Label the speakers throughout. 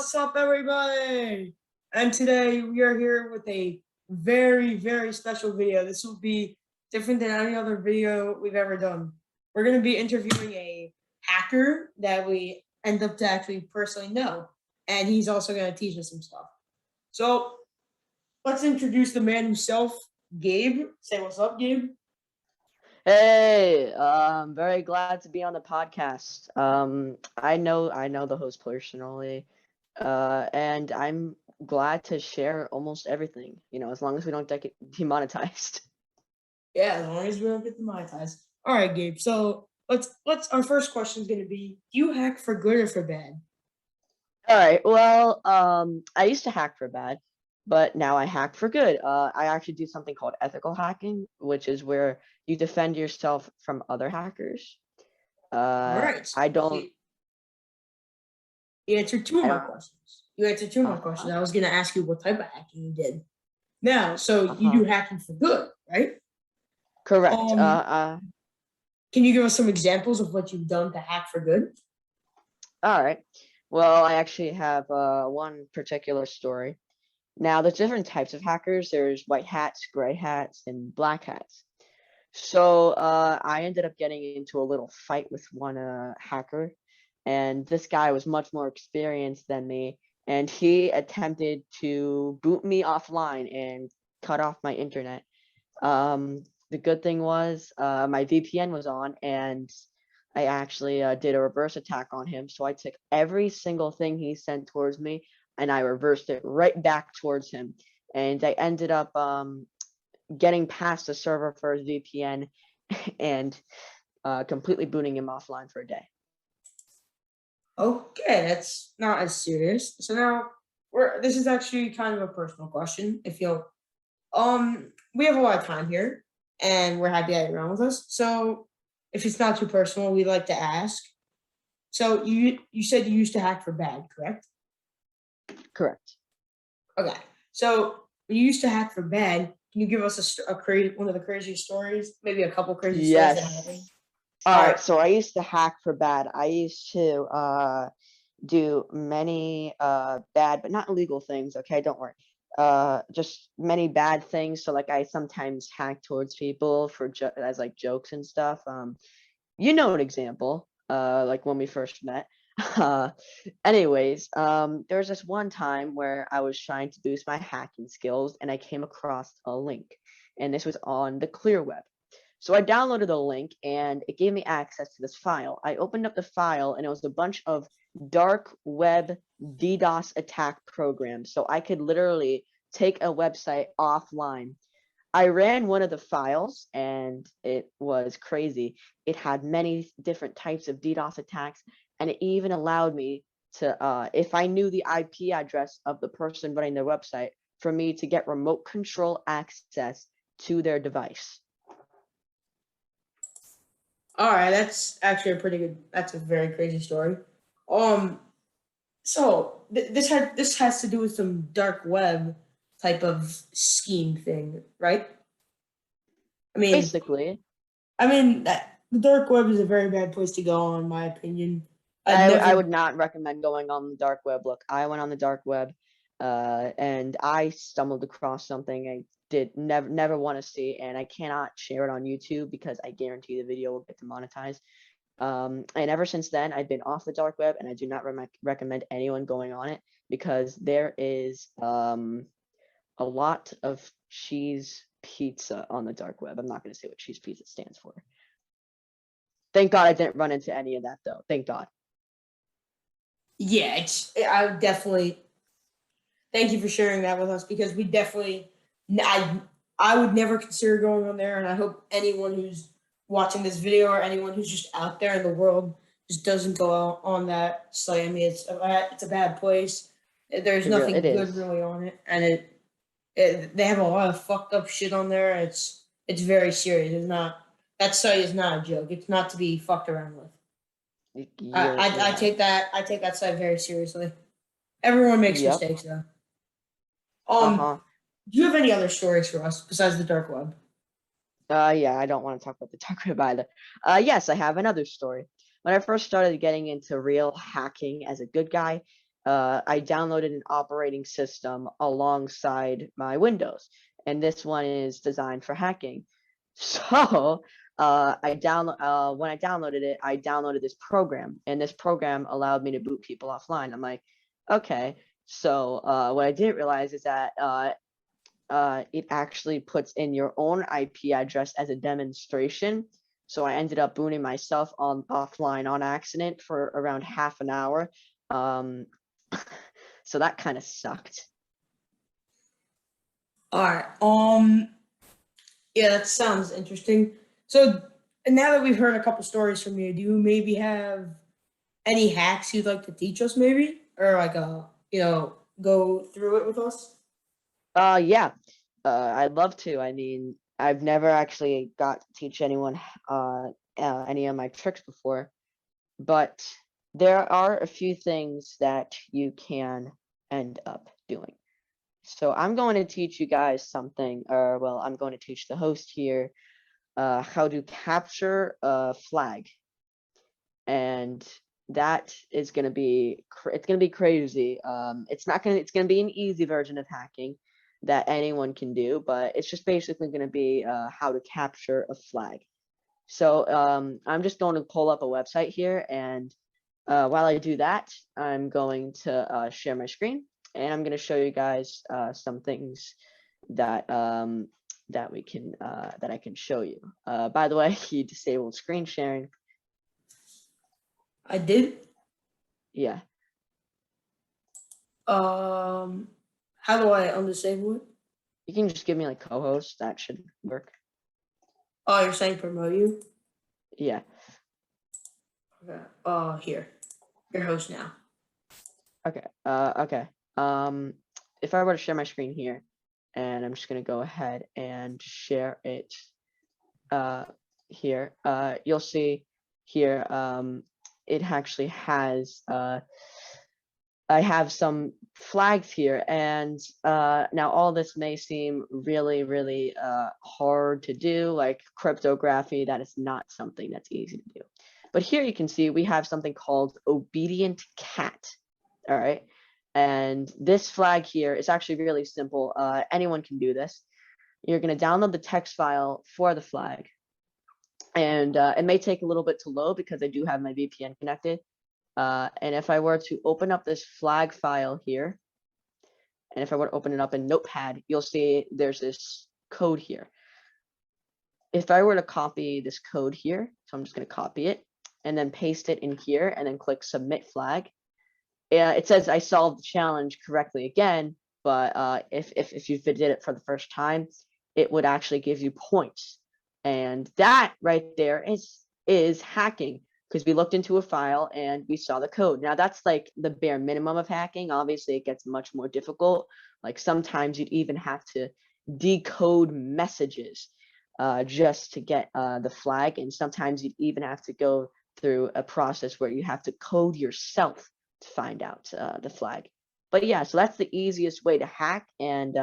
Speaker 1: What's up, everybody? And today we are here with a very, very special video. This will be different than any other video we've ever done. We're going to be interviewing a hacker that we end up to actually personally know, and he's also going to teach us some stuff. So let's introduce the man himself, Gabe. Say what's up, Gabe.
Speaker 2: Hey, I'm very glad to be on the podcast. I know the host personally, and I'm glad to share almost everything, as long as we don't get demonetized.
Speaker 1: Yeah, as long as we don't get demonetized. All right, Gabe. So let's. Our first question is going to be: do you hack for good or for bad?
Speaker 2: All right, well, I used to hack for bad, but now I hack for good. I actually do something called ethical hacking, which is where you defend yourself from other hackers.
Speaker 1: All right.
Speaker 2: I don't,
Speaker 1: You, you answered two of
Speaker 2: I
Speaker 1: my
Speaker 2: don't,
Speaker 1: questions. You answered two of my
Speaker 2: uh-huh,
Speaker 1: questions. I was going to ask you what type of hacking you did. Now, so you do
Speaker 2: uh-huh,
Speaker 1: hacking for good, right?
Speaker 2: correct.
Speaker 1: Um, can you give us some examples of what you've done to hack for good?
Speaker 2: All right. Well, I actually have one particular story. Now, there's different types of hackers. There's white hats, gray hats, and black hats. So I ended up getting into a little fight with one hacker, and this guy was much more experienced than me, and he attempted to boot me offline and cut off my internet. The good thing was my VPN was on, and I actually did a reverse attack on him. So I took every single thing he sent towards me, and I reversed it right back towards him. And I ended up getting past the server for his VPN and completely booting him offline for a day.
Speaker 1: Okay, that's not as serious. So now we're. This is actually kind of a personal question. If you we have a lot of time here, and we're happy that you're on with us. So, if it's not too personal, we'd like to ask. So you said you used to hack for bad, correct?
Speaker 2: Correct.
Speaker 1: Okay. So when you used to hack for bad, can you give us a crazy one of the craziest stories? Maybe a couple crazy stories that happened.
Speaker 2: Yes. All
Speaker 1: All
Speaker 2: right.
Speaker 1: right.
Speaker 2: So I used to hack for bad. I used to do many bad but not illegal things. Okay, don't worry. Just many bad things. So like I sometimes hack towards people for as like jokes and stuff. An example. Like when we first met. Uh, anyways, there was this one time where I was trying to boost my hacking skills and I came across a link, and this was on the clear web. So I downloaded the link and it gave me access to this file. I opened up the file and it was a bunch of dark web DDoS attack programs. So I could literally take a website offline. I ran one of the files and it was crazy. It had many different types of DDoS attacks, and it even allowed me to, if I knew the IP address of the person running their website, for me to get remote control access to their device.
Speaker 1: All right, that's actually a pretty good. That's a very crazy story. Um, so this has to do with some dark web type of scheme thing, right? I mean,
Speaker 2: Basically,
Speaker 1: that the dark web is a very bad place to go, in my opinion. I'd
Speaker 2: I
Speaker 1: never.
Speaker 2: would not recommend going on the dark web. Look, I went on the dark web, and I stumbled across something I did never want to see, and I cannot share it on YouTube because I guarantee the video will get demonetized. And ever since then, I've been off the dark web, and I do not recommend anyone going on it because there is a lot of cheese pizza on the dark web. I'm not going to say what cheese pizza stands for. Thank God I didn't run into any of that, though. Thank God.
Speaker 1: Yeah, I would definitely thank you for sharing that with us because we definitely. I I would never consider going on there, and I hope anyone who's watching this video or anyone who's just out there in the world just doesn't go out on that site. I mean, it's a bad place. There's
Speaker 2: It
Speaker 1: nothing good
Speaker 2: is.
Speaker 1: really on it, and they have a lot of fucked up shit on there. It's very serious. It's not that site is not a joke. It's not to be fucked around with. I
Speaker 2: Yeah.
Speaker 1: I take that site very seriously. Everyone makes
Speaker 2: Yep.
Speaker 1: mistakes though.
Speaker 2: Uh-huh.
Speaker 1: Do you have any other stories for us besides the dark web?
Speaker 2: Yeah, I don't want to talk about the dark web either. Yes, I have another story. When I first started getting into real hacking as a good guy, I downloaded an operating system alongside my Windows, and this one is designed for hacking. So when I downloaded it, I downloaded this program, and this program allowed me to boot people offline. I'm like, okay. So what I didn't realize is that it actually puts in your own IP address as a demonstration. So I ended up booting myself on offline on accident for around half an hour. Um, so that kind of sucked.
Speaker 1: All right. Yeah, that sounds interesting. So, and now that we've heard a couple stories from you, do you maybe have any hacks you'd like to teach us, maybe, or like go through it with us?
Speaker 2: Yeah, I'd love to. I mean, I've never actually got to teach anyone any of my tricks before, but there are a few things that you can end up doing. So I'm going to teach you guys something, or well, I'm going to teach the host here how to capture a flag, and that is going to be it's going to be crazy. It's going to be an easy version of hacking that anyone can do, but it's just basically going to be how to capture a flag. So I'm just going to pull up a website here, and while I do that, I'm going to share my screen, and I'm going to show you guys some things that that we can that I can show you. By the way, you disabled screen sharing.
Speaker 1: I did.
Speaker 2: Yeah.
Speaker 1: How do I undisable it?
Speaker 2: You can just give me like co-host. That should work.
Speaker 1: Oh, you're saying promote you?
Speaker 2: Yeah.
Speaker 1: Okay. Here, your host now.
Speaker 2: Okay. Okay. If I were to share my screen here, and I'm just gonna go ahead and share it. Here. You'll see here. It actually has. I have some flags here, and now all this may seem really, really hard to do, like cryptography. That is not something that's easy to do. But here you can see we have something called obedient cat. All right. And this flag here is actually really simple. Anyone can do this. You're going to download the text file for the flag. And it may take a little bit to load because I do have my VPN connected. And if I were to open up this flag file here, and if I were to open it up in Notepad, you'll see there's this code here. If I were to copy this code here, so I'm just going to copy it and then paste it in here and then click submit flag. It says I solved the challenge correctly again, but if you did it for the first time, it would actually give you points. And that right there is hacking, because we looked into a file and we saw the code. Now that's like the bare minimum of hacking. Obviously, it gets much more difficult. Like sometimes you'd even have to decode messages just to get the flag. And sometimes you'd even have to go through a process where you have to code yourself to find out the flag. But yeah, so that's the easiest way to hack. And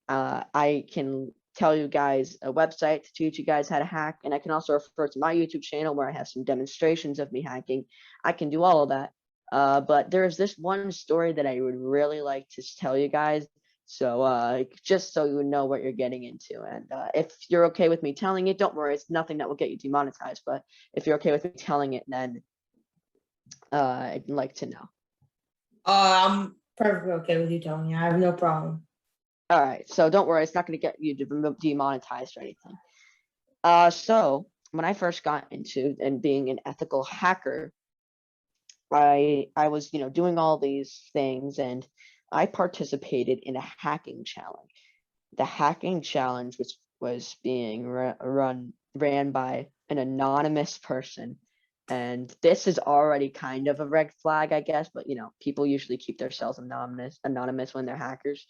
Speaker 2: I can tell you guys a website to teach you guys how to hack, and I can also refer to my YouTube channel where I have some demonstrations of me hacking. I can do all of that. But there's this one story that I would really like to tell you guys. So just so you know what you're getting into. And if you're okay with me telling it, don't worry, it's nothing that will get you demonetized. But if you're okay with me telling it, then I'd like to know.
Speaker 1: I'm perfectly okay with you telling me. I have no problem.
Speaker 2: All right, so don't worry, it's not going to get you demonetized or anything. So when I first got into and being an ethical hacker, I was doing all these things, and I participated in a hacking challenge. The hacking challenge was being ran by an anonymous person, and this is already kind of a red flag, I guess. But people usually keep themselves anonymous when they're hackers.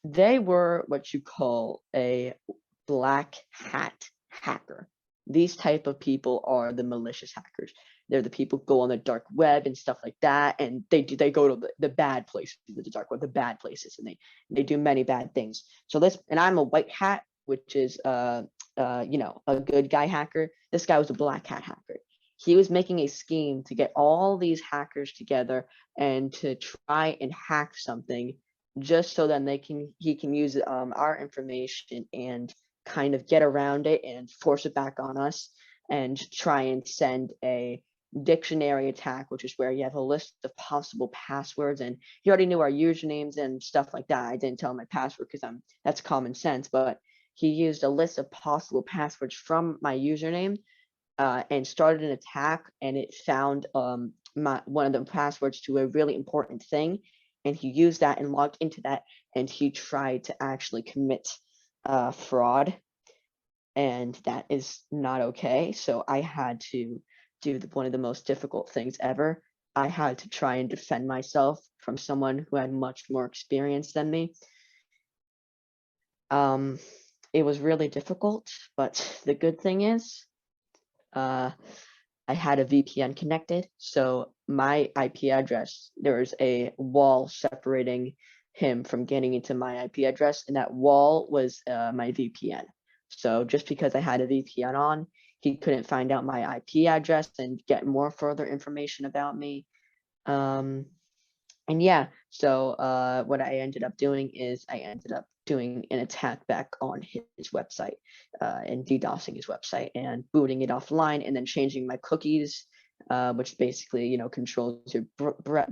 Speaker 2: They were what you call a black hat hacker. These type of people are the malicious hackers. They're the people who go on the dark web and stuff like that, and they go to the bad places, the dark web, the bad places, and they do many bad things. So and I'm a white hat, which is a good guy hacker. This guy was a black hat hacker. he was making a scheme to get all these hackers together and to try and hack something just so then he can use our information and kind of get around it and force it back on us and try and send a dictionary attack, which is where you have a list of possible passwords, and he already knew our usernames and stuff like that. I didn't tell him my password because that's common sense, but he used a list of possible passwords from my username and started an attack, and it found one of the passwords to a really important thing, and he used that and logged into that, and he tried to actually commit fraud, and that is not okay. So I had to do one of the most difficult things ever. I had to try and defend myself from someone who had much more experience than me. It was really difficult, but the good thing is, I had a VPN connected, so my IP address, there was a wall separating him from getting into my IP address, and that wall was my VPN. So just because I had a VPN on, he couldn't find out my IP address and get more further information about me. And yeah, so what I ended up doing is I ended up doing an attack back on his website and DDoSing his website and booting it offline and then changing my cookies, which basically, you know, controls your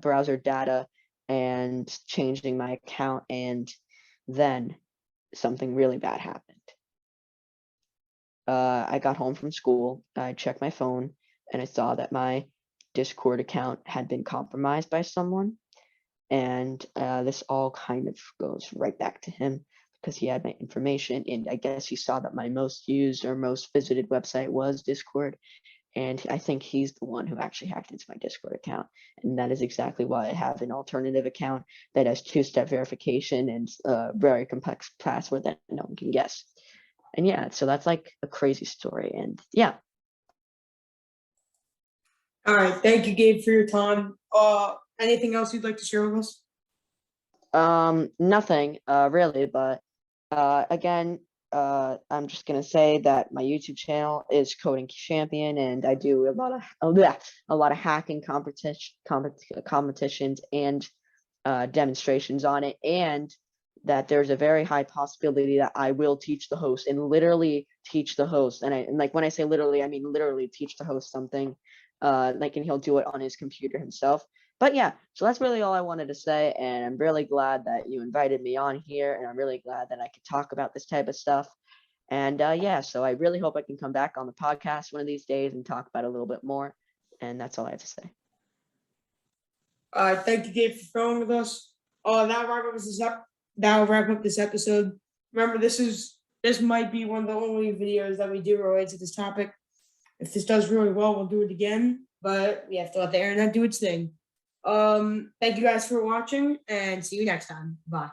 Speaker 2: browser data, and changing my account. And then something really bad happened. I got home from school, I checked my phone, and I saw that my Discord account had been compromised by someone. And this all kind of goes right back to him because he had my information, and I guess he saw that my most used or most visited website was Discord, and I think he's the one who actually hacked into my Discord account, and that is exactly why I have an alternative account that has two-step verification and a very complex password that no one can guess. And yeah, so that's like a crazy story, and yeah.
Speaker 1: All right, thank you, Gabe, for your time. Anything else you'd like to share with us?
Speaker 2: Nothing really, but again, I'm just gonna say that my YouTube channel is Coding Champion, and I do a lot of hacking competitions and demonstrations on it, and that there's a very high possibility that I will teach the host and literally teach the host, and like when I say literally, I mean literally teach the host something, like, and he'll do it on his computer himself. But yeah, so that's really all I wanted to say, and I'm really glad that you invited me on here, and I'm really glad that I could talk about this type of stuff. And yeah, so I really hope I can come back on the podcast one of these days and talk about it a little bit more. And that's all I have to say.
Speaker 1: All right, thank you, Gabe, for filming with us. That'll wrap up this episode. Remember, this might be one of the only videos that we do related to this topic. If this does really well, we'll do it again, but we have to let the internet do its thing. Thank you guys for watching, and see you next time. Bye.